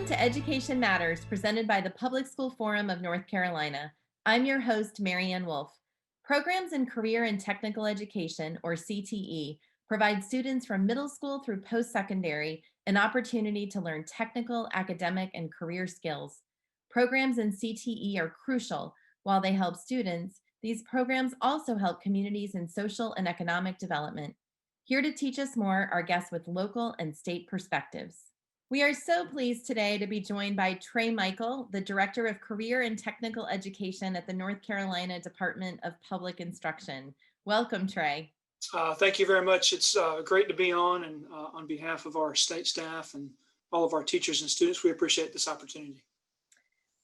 Welcome to Education Matters, presented by the Public School Forum of North Carolina. I'm your host, Marianne Wolf. Programs in Career and Technical Education, or CTE, provide students from middle school through post-secondary an opportunity to learn technical, academic, and career skills. Programs in CTE are crucial. While they help students, these programs also help communities in social and economic development. Here to teach us more are guests with local and state perspectives. We are so pleased today to be joined by Trey Michael, the Director of Career and Technical Education at the North Carolina Department of Public Instruction. Welcome, Trey. Thank you very much. It's great to be on, and on behalf of our state staff and all of our teachers and students, we appreciate this opportunity.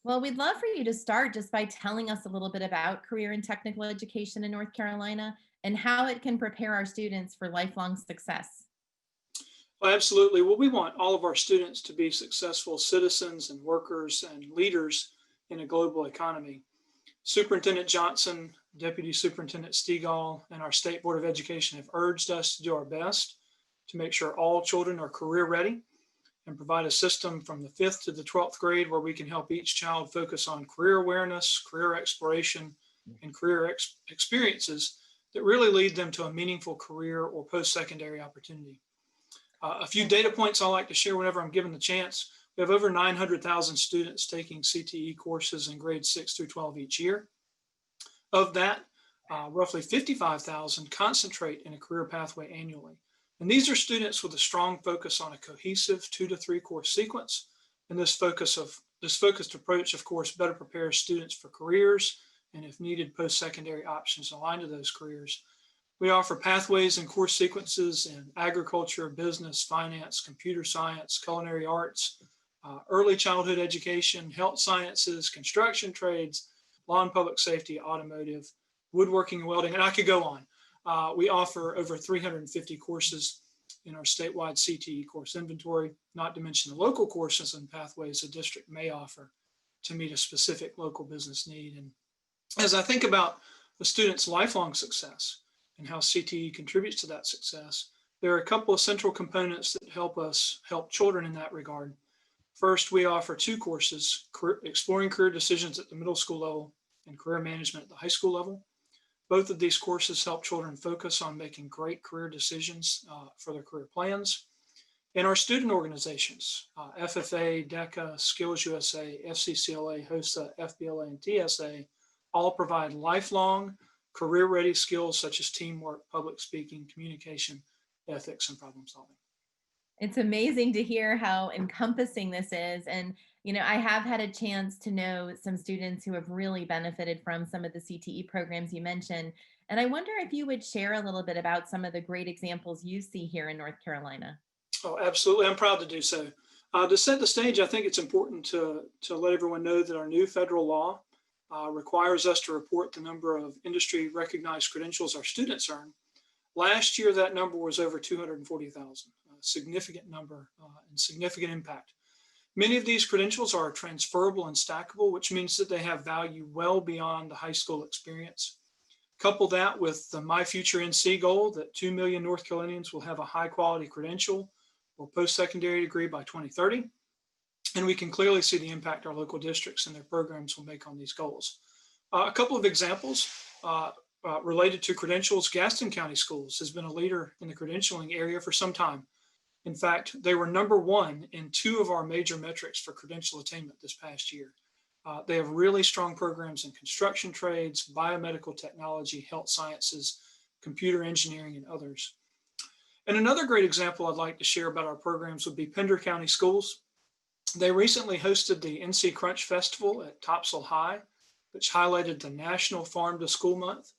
Well, we'd love for you to start just by telling us a little bit about career and technical education in North Carolina and how it can prepare our students for lifelong success. Well, absolutely. Well, we want all of our students to be successful citizens and workers and leaders in a global economy. Superintendent Johnson, Deputy Superintendent Stegall, and our State Board of Education have urged us to do our best to make sure all children are career ready and provide a system from the 5th to the 12th grade where we can help each child focus on career awareness, career exploration, and career experiences that really lead them to a meaningful career or post-secondary opportunity. A few data points I like to share whenever I'm given the chance. We have over 900,000 students taking CTE courses in grades 6 through 12 each year. Of that, roughly 55,000 concentrate in a career pathway annually. And these are students with a strong focus on a cohesive 2 to 3 course sequence. And this focused approach, of course, better prepares students for careers and, if needed, post-secondary options aligned to those careers. We offer pathways and course sequences in agriculture, business, finance, computer science, culinary arts, early childhood education, health sciences, construction trades, law and public safety, automotive, woodworking and welding, and I could go on. We offer over 350 courses in our statewide CTE course inventory, not to mention the local courses and pathways a district may offer to meet a specific local business need. And as I think about the student's lifelong success and how CTE contributes to that success, there are a couple of central components that help us help children in that regard. First, we offer 2 courses, Exploring Career Decisions at the middle school level and Career Management at the high school level. Both of these courses help children focus on making great career decisions for their career plans. In our student organizations, FFA, DECA, Skills USA, FCCLA, HOSA, FBLA, and TSA all provide lifelong career-ready skills such as teamwork, public speaking, communication, ethics, and problem solving. It's amazing to hear how encompassing this is. And, I have had a chance to know some students who have really benefited from some of the CTE programs you mentioned. And I wonder if you would share a little bit about some of the great examples you see here in North Carolina. Oh, absolutely. I'm proud to do so. To set the stage, I think it's important to let everyone know that our new federal law requires us to report the number of industry recognized credentials our students earn. Last year, that number was over 240,000, a significant number and significant impact. Many of these credentials are transferable and stackable, which means that they have value well beyond the high school experience. Couple that with the My Future NC goal that 2 million North Carolinians will have a high quality credential or post-secondary degree by 2030. And we can clearly see the impact our local districts and their programs will make on these goals. A couple of examples related to credentials. Gaston County Schools has been a leader in the credentialing area for some time. In fact, they were number 1 in 2 of our major metrics for credential attainment this past year. They have really strong programs in construction trades, biomedical technology, health sciences, computer engineering, and others. And another great example I'd like to share about our programs would be Pender County Schools. They recently hosted the NC Crunch Festival at Topsail High, which highlighted the National Farm to School Month.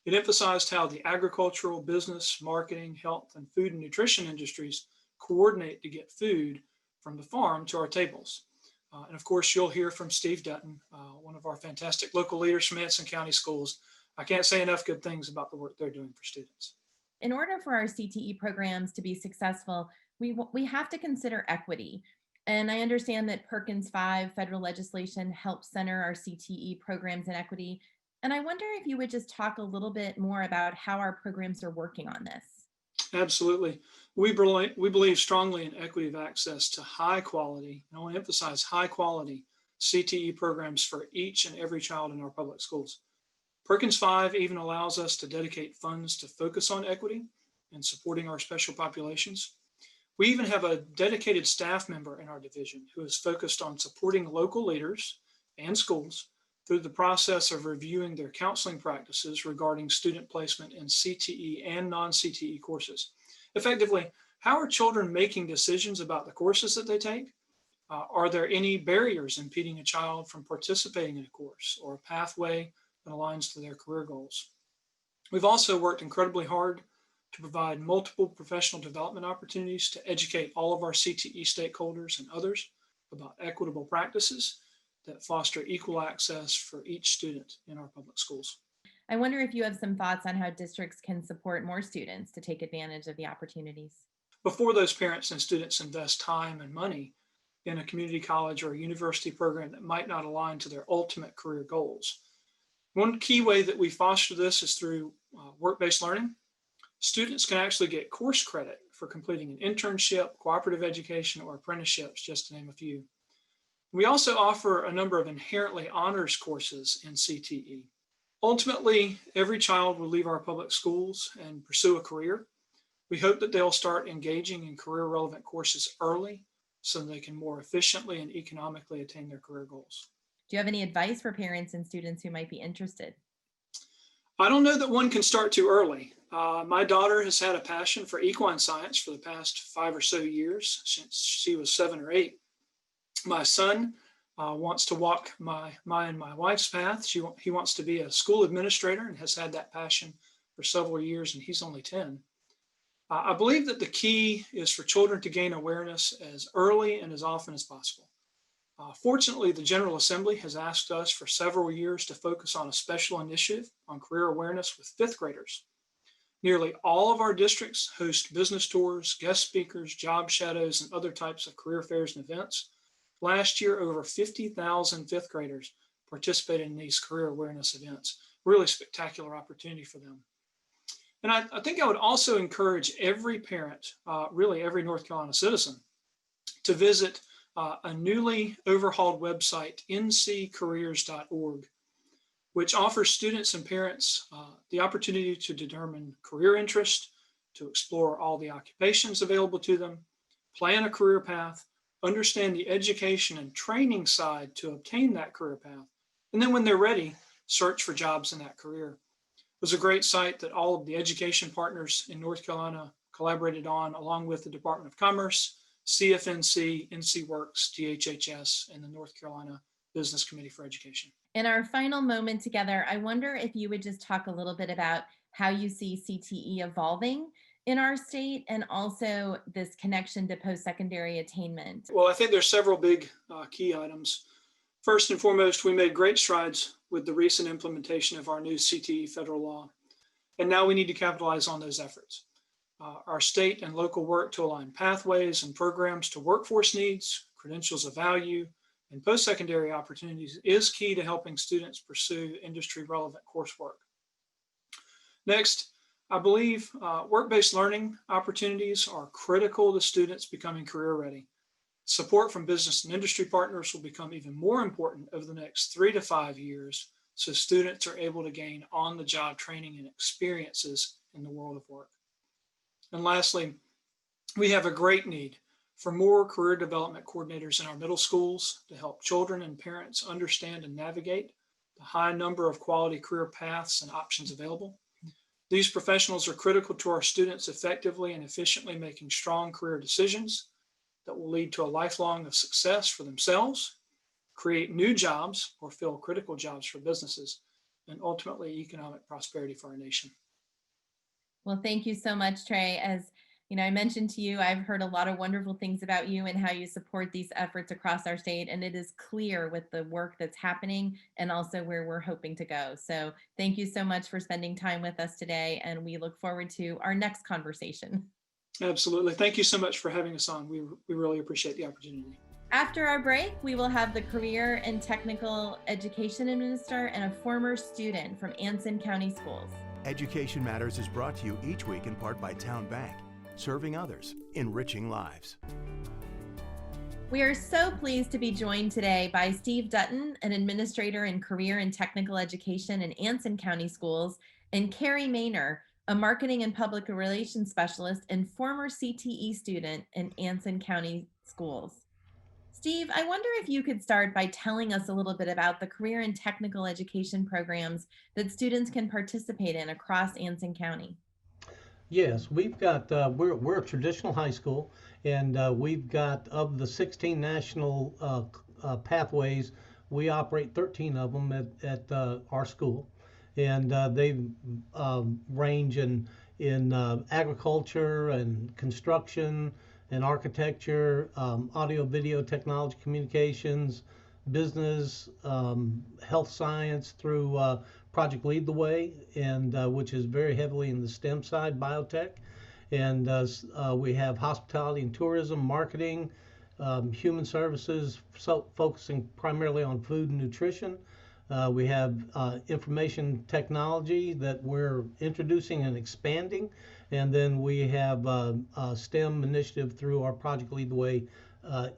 It emphasized how the agricultural, business, marketing, health, and food and nutrition industries coordinate to get food from the farm to our tables. And of course, you'll hear from Steve Dutton, one of our fantastic local leaders from Anson County Schools. I can't say enough good things about the work they're doing for students. In order for our CTE programs to be successful, we have to consider equity. And I understand that Perkins 5 federal legislation helps center our CTE programs in equity. And I wonder if you would just talk a little bit more about how our programs are working on this. Absolutely. We believe strongly in equity of access to high quality, and I want to emphasize high quality CTE programs for each and every child in our public schools. Perkins 5 even allows us to dedicate funds to focus on equity and supporting our special populations. We even have a dedicated staff member in our division who is focused on supporting local leaders and schools through the process of reviewing their counseling practices regarding student placement in CTE and non-CTE courses. Effectively, how are children making decisions about the courses that they take? Are there any barriers impeding a child from participating in a course or a pathway that aligns to their career goals? We've also worked incredibly hard to provide multiple professional development opportunities to educate all of our CTE stakeholders and others about equitable practices that foster equal access for each student in our public schools. I wonder if you have some thoughts on how districts can support more students to take advantage of the opportunities. Before those parents and students invest time and money in a community college or a university program that might not align to their ultimate career goals, one key way that we foster this is through work-based learning. Students can actually get course credit for completing an internship, cooperative education, or apprenticeships, just to name a few. We also offer a number of inherently honors courses in CTE. Ultimately, every child will leave our public schools and pursue a career. We hope that they'll start engaging in career relevant courses early so they can more efficiently and economically attain their career goals. Do you have any advice for parents and students who might be interested? I don't know that one can start too early. My daughter has had a passion for equine science for the past 5 or so years, since she was 7 or 8. My son wants to walk my and my wife's path. He wants to be a school administrator and has had that passion for several years, and he's only 10. I believe that the key is for children to gain awareness as early and as often as possible. Fortunately, the General Assembly has asked us for several years to focus on a special initiative on career awareness with fifth graders. Nearly all of our districts host business tours, guest speakers, job shadows, and other types of career fairs and events. Last year, over 50,000 fifth graders participated in these career awareness events. Really spectacular opportunity for them. And I think I would also encourage every parent, really every North Carolina citizen, to visit a newly overhauled website, nccareers.org, which offers students and parents the opportunity to determine career interest, to explore all the occupations available to them, plan a career path, understand the education and training side to obtain that career path, and then when they're ready, search for jobs in that career. It was a great site that all of the education partners in North Carolina collaborated on, along with the Department of Commerce, CFNC, NC Works, DHHS, and the North Carolina Business Committee for Education. In our final moment together, I wonder if you would just talk a little bit about how you see CTE evolving in our state and also this connection to post-secondary attainment. Well, I think there's several big key items. First and foremost, we made great strides with the recent implementation of our new CTE federal law, and now we need to capitalize on those efforts. Our state and local work to align pathways and programs to workforce needs, credentials of value, and post-secondary opportunities is key to helping students pursue industry-relevant coursework. Next, I believe work-based learning opportunities are critical to students becoming career-ready. Support from business and industry partners will become even more important over the next 3 to 5 years, so students are able to gain on-the-job training and experiences in the world of work. And lastly, we have a great need for more career development coordinators in our middle schools to help children and parents understand and navigate the high number of quality career paths and options available. These professionals are critical to our students effectively and efficiently making strong career decisions that will lead to a lifelong of success for themselves, create new jobs or fill critical jobs for businesses, and ultimately economic prosperity for our nation. Well, thank you so much, Trey. As you know, I mentioned to you, I've heard a lot of wonderful things about you and how you support these efforts across our state. And it is clear with the work that's happening and also where we're hoping to go. So thank you so much for spending time with us today. And we look forward to our next conversation. Absolutely. Thank you so much for having us on. We really appreciate the opportunity. After our break, we will have the Career and Technical Education Administrator and a former student from Anson County Schools. Education Matters is brought to you each week in part by Town Bank, serving others, enriching lives. We are so pleased to be joined today by Steve Dutton, an administrator in career and technical education in Anson County Schools, and Carey Manor, a marketing and public relations specialist and former CTE student in Anson County Schools. Steve, I wonder if you could start by telling us a little bit about the career and technical education programs that students can participate in across Anson County. Yes, we've got, we're a traditional high school, and we've got, of the 16 national pathways, we operate 13 of them at our school. And they range in agriculture and construction and architecture, audio, video, technology, communications, business, health science through Project Lead the Way, and which is very heavily in the STEM side, biotech. And we have hospitality and tourism, marketing, human services, so focusing primarily on food and nutrition. We have information technology that we're introducing and expanding. And then we have a STEM initiative through our Project Lead the Way,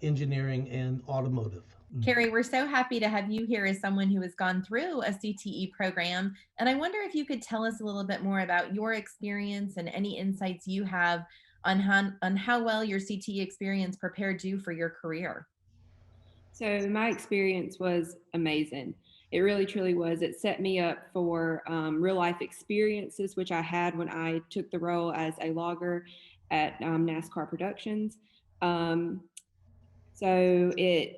engineering and automotive. Carey, we're so happy to have you here as someone who has gone through a CTE program. And I wonder if you could tell us a little bit more about your experience and any insights you have on how well your CTE experience prepared you for your career. So my experience was amazing. It really truly was. It set me up for real life experiences, which I had when I took the role as a logger at NASCAR Productions. Um, I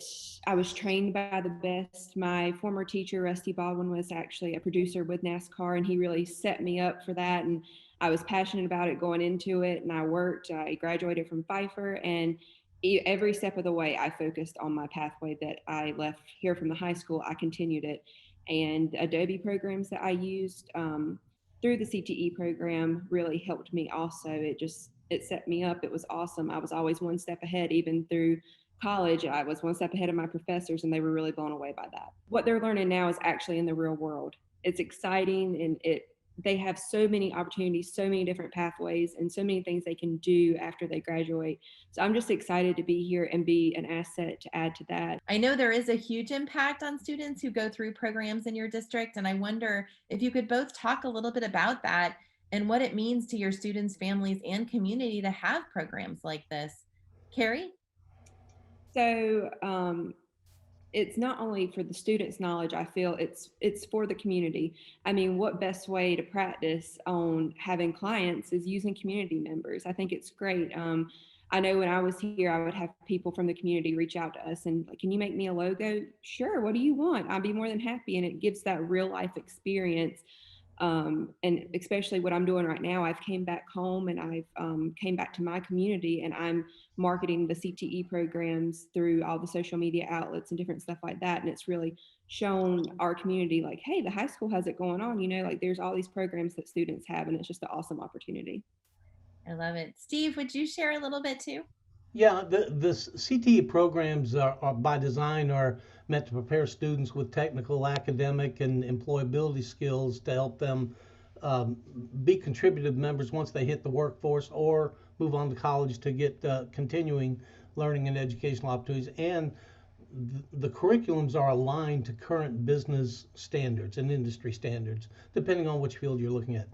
was trained by the best. My former teacher, Rusty Baldwin, was actually a producer with NASCAR, and he really set me up for that. And I was passionate about it going into it, and I graduated from Pfeiffer, and every step of the way, I focused on my pathway that I left here from the high school. I continued it, and Adobe programs that I used through the CTE program really helped me also. It set me up. It was awesome. I was always one step ahead, even through college. I was one step ahead of my professors, and they were really blown away by that. What they're learning now is actually in the real world. It's exciting, and they have so many opportunities, so many different pathways, and so many things they can do after they graduate. So I'm just excited to be here and be an asset to add to that. I know there is a huge impact on students who go through programs in your district, and I wonder if you could both talk a little bit about that and what it means to your students, families, and community to have programs like this. Carey? So it's not only for the students' knowledge, I feel it's for the community. I mean, what best way to practice on having clients is using community members. I think it's great. I know when I was here, I would have people from the community reach out to us and like, can you make me a logo? Sure. What do you want? I'd be more than happy. And it gives that real life experience. And especially what I'm doing right now, I've came back home and I've came back to my community, and I'm marketing the CTE programs through all the social media outlets and different stuff like that. And it's really shown our community like, hey, the high school has it going on, like there's all these programs that students have, and it's just an awesome opportunity. I love it. Steve, would you share a little bit too? Yeah, the CTE programs are by design are meant to prepare students with technical, academic, and employability skills to help them be contributive members once they hit the workforce or move on to college to get continuing learning and educational opportunities. And the curriculums are aligned to current business standards and industry standards, depending on which field you're looking at.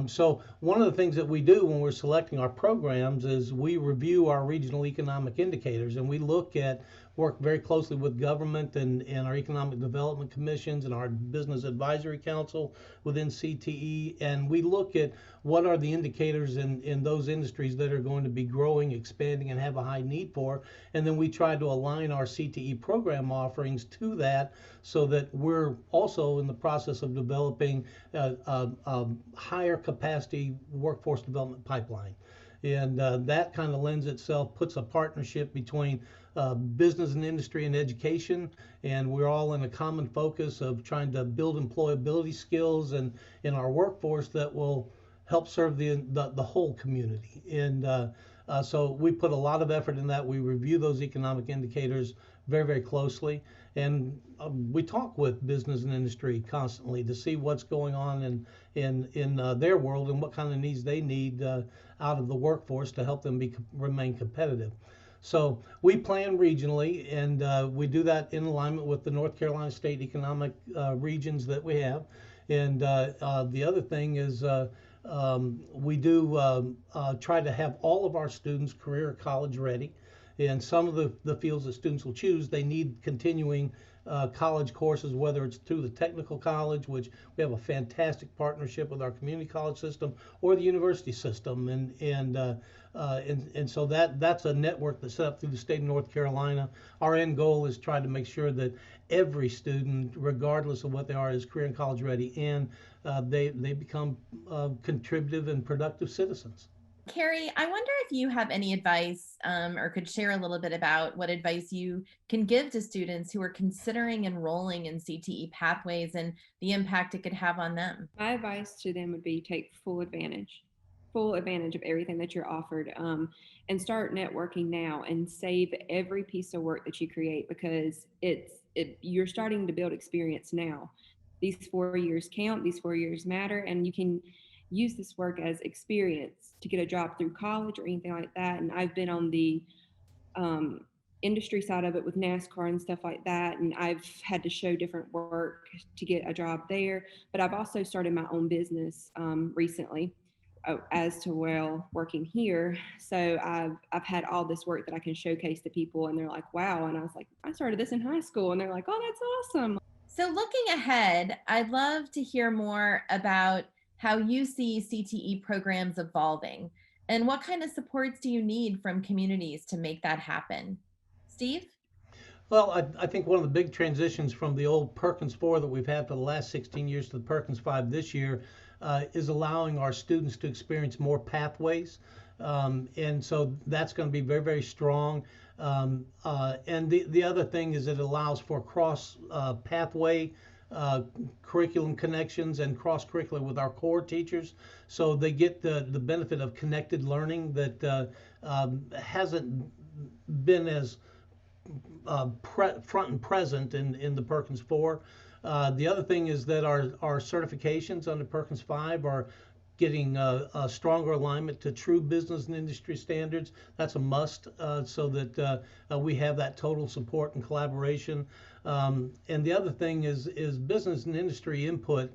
So one of the things that we do when we're selecting our programs is we review our regional economic indicators, and we work very closely with government and our economic development commissions and our business advisory council within CTE, and we look at what are the indicators in those industries that are going to be growing, expanding, and have a high need for, and then we try to align our CTE program offerings to that so that we're also in the process of developing a higher capacity workforce development pipeline. And that kind of lends itself, puts a partnership between business and industry and education, and we're all in a common focus of trying to build employability skills and in our workforce that will help serve the whole community. And so we put a lot of effort in that. We review those economic indicators very, very closely. And we talk with business and industry constantly to see what's going on in their world and what kind of needs they need out of the workforce to help them remain competitive. So we plan regionally, and we do that in alignment with the North Carolina State economic regions that we have. And the other thing is we do try to have all of our students career or college ready. And some of the fields that students will choose, they need continuing college courses, whether it's through the technical college, which we have a fantastic partnership with our community college system, or the university system. And so that's a network that's set up through the state of North Carolina. Our end goal is try to make sure that every student, regardless of what they are, is career and college ready, and they become contributive and productive citizens. Carey, I wonder if you have any advice or could share a little bit about what advice you can give to students who are considering enrolling in CTE pathways and the impact it could have on them. My advice to them would be take full advantage of everything that you're offered, and start networking now and save every piece of work that you create, because you're starting to build experience now. These 4 years count, these 4 years matter, and you can use this work as experience to get a job through college or anything like that. And I've been on the industry side of it with NASCAR and stuff like that, and I've had to show different work to get a job there. But I've also started my own business recently, as to working here. So I've had all this work that I can showcase to people, and they're like, wow. And I was like, I started this in high school, and they're like, oh, that's awesome. So looking ahead, I'd love to hear more about how you see CTE programs evolving and what kind of supports do you need from communities to make that happen? Steve? Well, I think one of the big transitions from the old Perkins 4 that we've had for the last 16 years to the Perkins 5 this year is allowing our students to experience more pathways. And so that's going to be very, very strong. And the other thing is it allows for cross pathway curriculum connections and cross curricular with our core teachers. So they get the benefit of connected learning that hasn't been as front and present in the Perkins 4. The other thing is that our certifications under Perkins 5 are getting a stronger alignment to true business and industry standards. That's a must, so that we have that total support and collaboration. And the other thing is business and industry input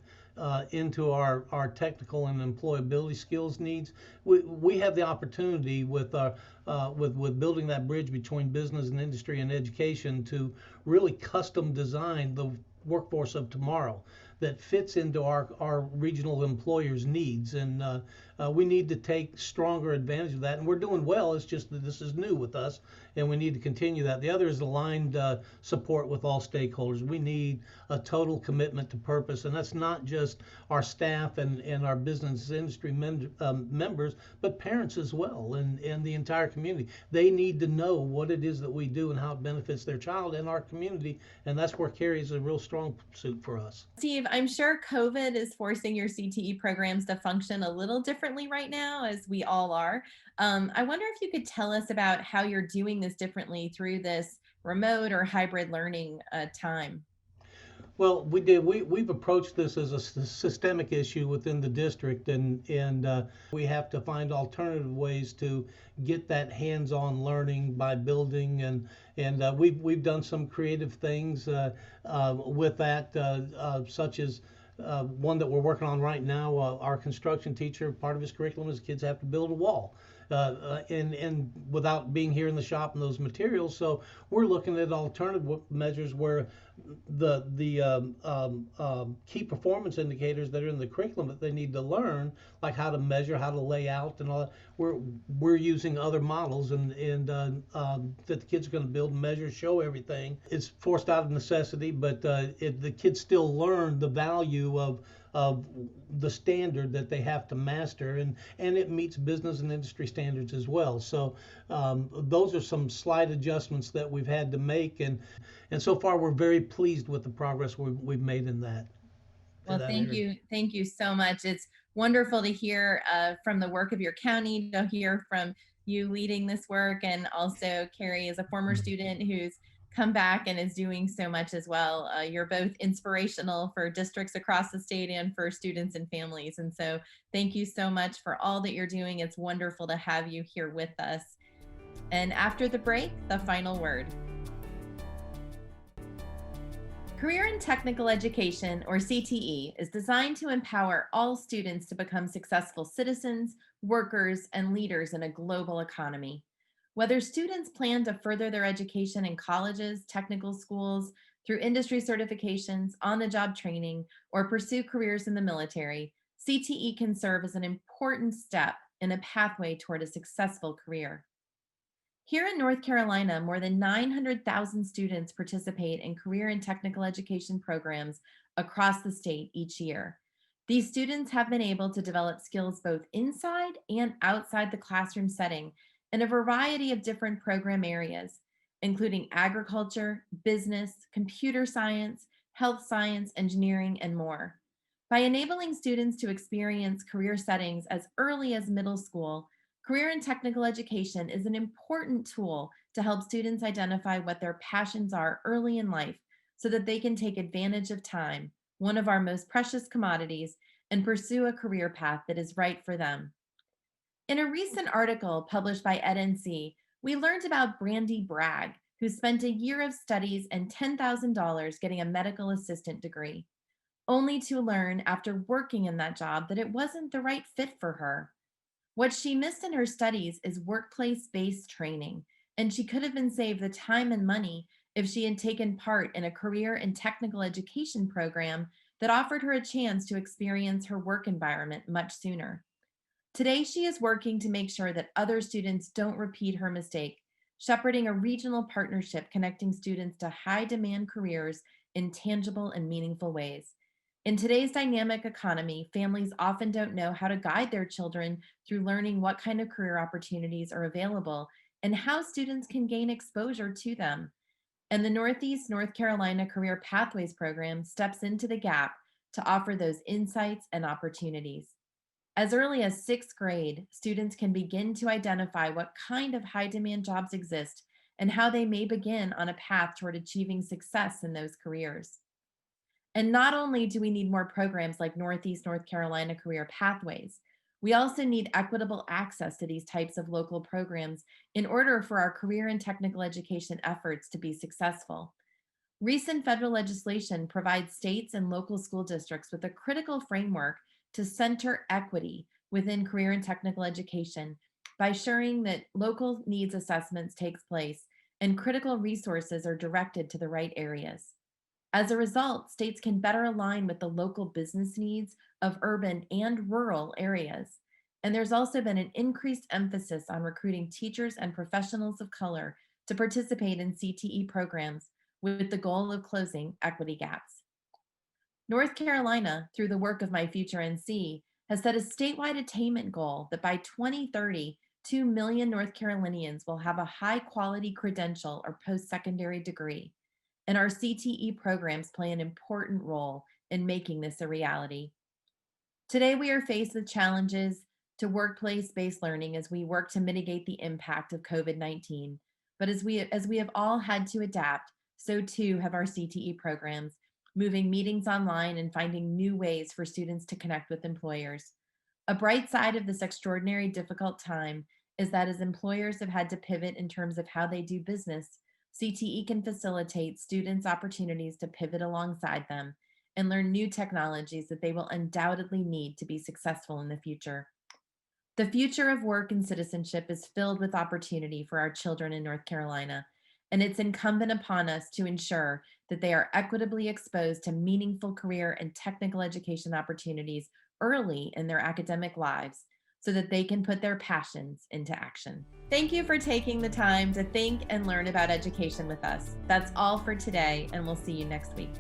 into our technical and employability skills needs. We have the opportunity with building that bridge between business and industry and education to really custom design the workforce of tomorrow that fits into our regional employers' needs. And we need to take stronger advantage of that. And we're doing well. It's just that this is new with us, and we need to continue that. The other is aligned support with all stakeholders. We need a total commitment to purpose, and that's not just our staff and our business industry members, but parents as well, and the entire community. They need to know what it is that we do and how it benefits their child and our community, and that's where Carey is a real strong suit for us. Steve, I'm sure COVID is forcing your CTE programs to function a little differently right now, as we all are. I wonder if you could tell us about how you're doing this differently through this remote or hybrid learning time. Well, we've approached this as a systemic issue within the district, and we have to find alternative ways to get that hands-on learning by building, and we've done some creative things with that, such as one that we're working on right now. Our construction teacher, part of his curriculum is kids have to build a wall. And without being here in the shop and those materials. So we're looking at alternative measures where the key performance indicators that are in the curriculum that they need to learn, like how to measure, how to lay out, and all that, we're using other models and that the kids are going to build, measure, show everything. It's forced out of necessity, but the kids still learn the value of the standard that they have to master, and it meets business and industry standards as well. So those are some slight adjustments that we've had to make, and so far we're very pleased with the progress we've made in that. Well, thank you so much. It's wonderful to hear from the work of your county, to hear from you leading this work, and also Carey is a former student who's come back and is doing so much as well. You're both inspirational for districts across the state and for students and families. And so thank you so much for all that you're doing. It's wonderful to have you here with us. And after the break, the final word. Career and Technical Education, or CTE, is designed to empower all students to become successful citizens, workers, and leaders in a global economy. Whether students plan to further their education in colleges, technical schools, through industry certifications, on-the-job training, or pursue careers in the military, CTE can serve as an important step in a pathway toward a successful career. Here in North Carolina, more than 900,000 students participate in career and technical education programs across the state each year. These students have been able to develop skills both inside and outside the classroom setting in a variety of different program areas, including agriculture, business, computer science, health science, engineering, and more. By enabling students to experience career settings as early as middle school, career and technical education is an important tool to help students identify what their passions are early in life so that they can take advantage of time, one of our most precious commodities, and pursue a career path that is right for them. In a recent article published by EdNC, we learned about Brandy Bragg, who spent a year of studies and $10,000 getting a medical assistant degree, only to learn after working in that job that it wasn't the right fit for her. What she missed in her studies is workplace-based training, and she could have been saved the time and money if she had taken part in a career and technical education program that offered her a chance to experience her work environment much sooner. Today, she is working to make sure that other students don't repeat her mistake, shepherding a regional partnership connecting students to high-demand careers in tangible and meaningful ways. In today's dynamic economy, families often don't know how to guide their children through learning what kind of career opportunities are available and how students can gain exposure to them. And the Northeast North Carolina Career Pathways Program steps into the gap to offer those insights and opportunities. As early as sixth grade, students can begin to identify what kind of high-demand jobs exist and how they may begin on a path toward achieving success in those careers. And not only do we need more programs like Northeast North Carolina Career Pathways, we also need equitable access to these types of local programs in order for our career and technical education efforts to be successful. Recent federal legislation provides states and local school districts with a critical framework to center equity within career and technical education by ensuring that local needs assessments takes place and critical resources are directed to the right areas. As a result, states can better align with the local business needs of urban and rural areas. And there's also been an increased emphasis on recruiting teachers and professionals of color to participate in CTE programs with the goal of closing equity gaps. North Carolina, through the work of My Future NC, has set a statewide attainment goal that by 2030, 2 million North Carolinians will have a high-quality credential or post-secondary degree. And our CTE programs play an important role in making this a reality. Today, we are faced with challenges to workplace-based learning as we work to mitigate the impact of COVID-19. But as we have all had to adapt, so too have our CTE programs, moving meetings online and finding new ways for students to connect with employers. A bright side of this extraordinary difficult time is that as employers have had to pivot in terms of how they do business, CTE can facilitate students' opportunities to pivot alongside them and learn new technologies that they will undoubtedly need to be successful in the future. The future of work and citizenship is filled with opportunity for our children in North Carolina, and it's incumbent upon us to ensure that they are equitably exposed to meaningful career and technical education opportunities early in their academic lives so that they can put their passions into action. Thank you for taking the time to think and learn about education with us. That's all for today, and we'll see you next week.